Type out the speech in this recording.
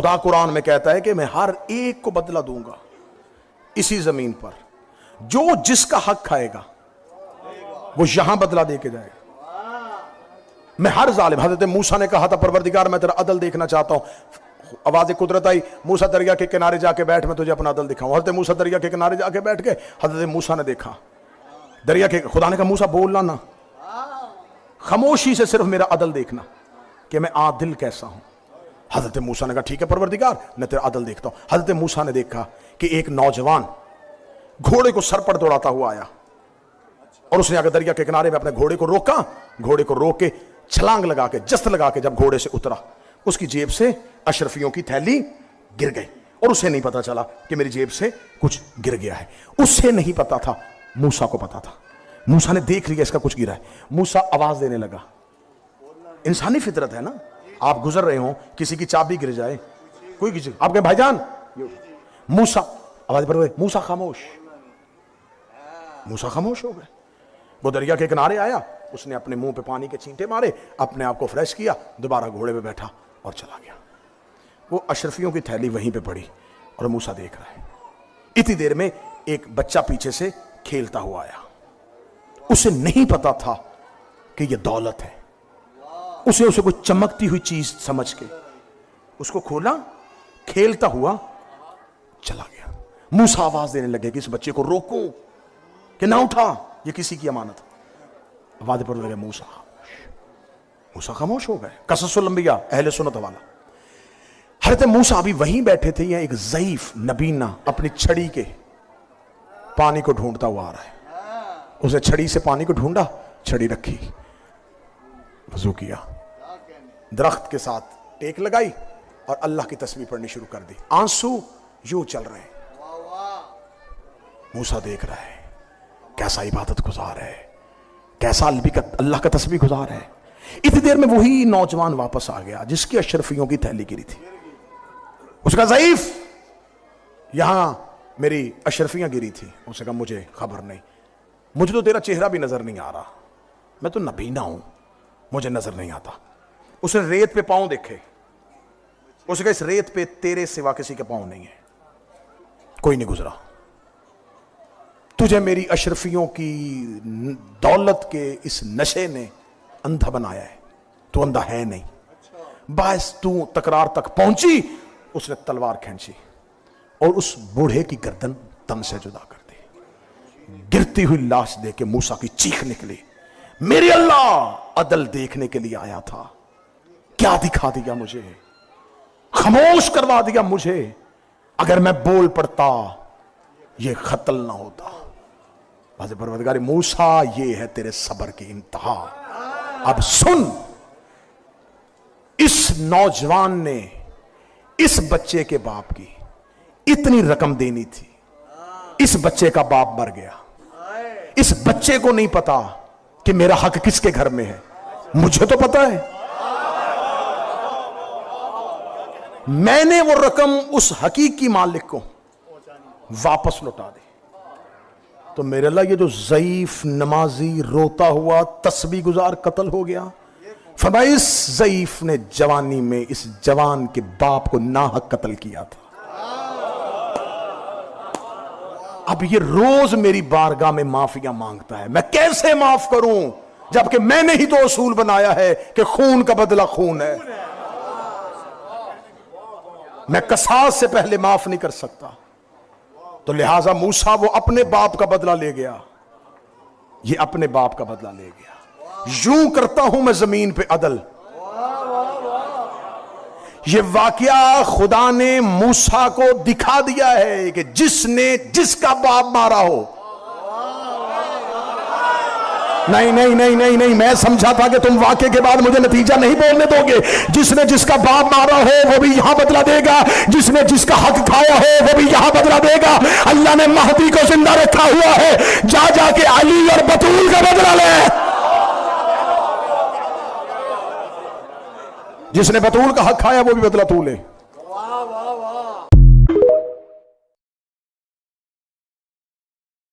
खुदा कुरान में कहता है कि मैं हर एक को बदला दूंगा इसी जमीन पर, जो जिसका हक खाएगा वो यहां बदला दे के जाएगा। मैं हर जालिम, हजरत मूसा ने कहा था परवरदिगार मैं तेरा अदल देखना चाहता हूं। आवाज कुदरत आई, मूसा दरिया के किनारे जाके बैठ, मैं तुझे अपना अदल दिखाऊं। हजरत मूसा दरिया के किनारे जाके बैठ के हजरत मूसा ने देखा दरिया के, खुदा ने कहा मूसा बोलना ना, खामोशी से सिर्फ मेरा अदल देखना कि मैं आदिल कैसा हूं। हजरत मूसा ने कहा ठीक है परवरदिगार, मैं तेरा अदल देखता हूं। हजरत मूसा ने देखा कि एक नौजवान घोड़े को सर पर दौड़ाता हुआ आया और उसने आकर दरिया के किनारे में अपने घोड़े को रोका। घोड़े को रोक के छलांग लगा के, जस्त लगा के जब घोड़े से उतरा, उसकी जेब से अशरफियों की थैली गिर गई और उसे नहीं पता चला कि मेरी जेब से कुछ गिर गया है। उसे नहीं पता था, मूसा को पता था। मूसा ने देख लिया इसका कुछ गिरा है। मूसा आवाज देने लगा। इंसानी फितरत है ना, आप गुजर रहे हो, किसी की चाबी गिर जाए, कोई किसी आप कहें भाईजान, मूसा आवाज पर, मूसा खामोश। मूसा खामोश हो गए। वो दरिया के किनारे आया, उसने अपने मुंह पे पानी के छींटे मारे, अपने आप को फ्रेश किया, दोबारा घोड़े पे बैठा और चला गया। वो अशरफियों की थैली वहीं पे पड़ी और मूसा देख रहा है। इतनी देर में एक बच्चा पीछे से खेलता हुआ आया। उसे नहीं पता था कि यह दौलत है। उसे कोई चमकती हुई चीज समझ के उसको खोला, खेलता हुआ चला गया। मूसा आवाज देने लगे कि इस बच्चे को रोको कि ना उठा, ये किसी की अमानत। आवाज पर लगे मूसा खामोश हो गए। कससुल अंबिया अहले सुन्नत वाला। हजरत मूसा अभी वहीं बैठे थे, या एक ज़ईफ नबीना अपनी छड़ी के पानी को ढूंढता हुआ आ रहा है। उसने छड़ी से पानी को ढूंढा, छड़ी रखी, वजू किया, दरख्त के साथ टेक लगाई और अल्लाह की तस्बीह पढ़नी शुरू कर दी। आंसू यूं चल रहे हैं। मूसा देख रहा है कैसा इबादत गुजार है, कैसा अल्लाह का तस्बीह गुजार है। इतनी देर में वही नौजवान वापस आ गया जिसकी अशरफियों की थैली गिरी थी। उसका ज़ईफ, यहां मेरी अशरफियां गिरी थी। उसने कहा मुझे खबर नहीं, मुझे तो तेरा चेहरा भी नजर नहीं आ रहा, मैं तो नबीना हूं, मुझे नजर नहीं आता। उसने रेत पे पांव देखे। उसने कहा इस रेत पे तेरे सिवा किसी के पांव नहीं है, कोई नहीं गुजरा। तुझे मेरी अशरफियों की दौलत के इस नशे ने अंधा बनाया है, तू अंधा है नहीं। बस तू तकरार तक पहुंची, उसने तलवार खींची और उस बूढ़े की गर्दन तन से जुदा कर दी। गिरती हुई लाश देख के मूसा की चीख निकली, मेरे अल्लाह अदल देखने के लिए आया था, क्या दिखा दिया मुझे, खामोश करवा दिया मुझे। अगर मैं बोल पड़ता ये कत्ल ना होता। परवरदिगार मूसा, ये है तेरे सब्र की इंतहा। अब सुन, इस नौजवान ने इस बच्चे के बाप की इतनी रकम देनी थी, इस बच्चे का बाप मर गया। इस बच्चे को नहीं पता कि मेरा हक किसके घर में है, मुझे तो पता है। मैंने वो रकम उस हकीकी मालिक को वापस लौटा दी। तो मेरे अल्लाह, ये जो ज़ईफ नमाजी रोता हुआ तस्बीह गुजार कत्ल हो गया, फरमाया इस ज़ईफ ने जवानी में इस जवान के बाप को नाहक कत्ल किया था। अब ये रोज मेरी बारगाह में माफिया मांगता है, मैं कैसे माफ करूं, जबकि मैंने ही तो असूल बनाया है कि खून का बदला खून है। मैं कसास से पहले माफ नहीं कर सकता। तो लिहाजा मूसा वो अपने बाप का बदला ले गया, ये अपने बाप का बदला ले गया। यूं करता हूं मैं जमीन पे अदल। ये वाकया खुदा ने मूसा को दिखा दिया है कि जिसने जिसका बाप मारा हो। नहीं नहीं नहीं नहीं नहीं, मैं समझा था कि तुम वाकये के बाद मुझे नतीजा नहीं बोलने दोगे। जिसने जिसका बाप मारा हो वो भी यहां बदला देगा, जिसने जिसका हक खाया हो वो भी यहां बदला देगा। अल्लाह ने महदी को जिंदा रखा हुआ है, जा जाके अली और बतूल का बदला ले। जिसने बतूल का हक खाया वो भी बदला तू ले।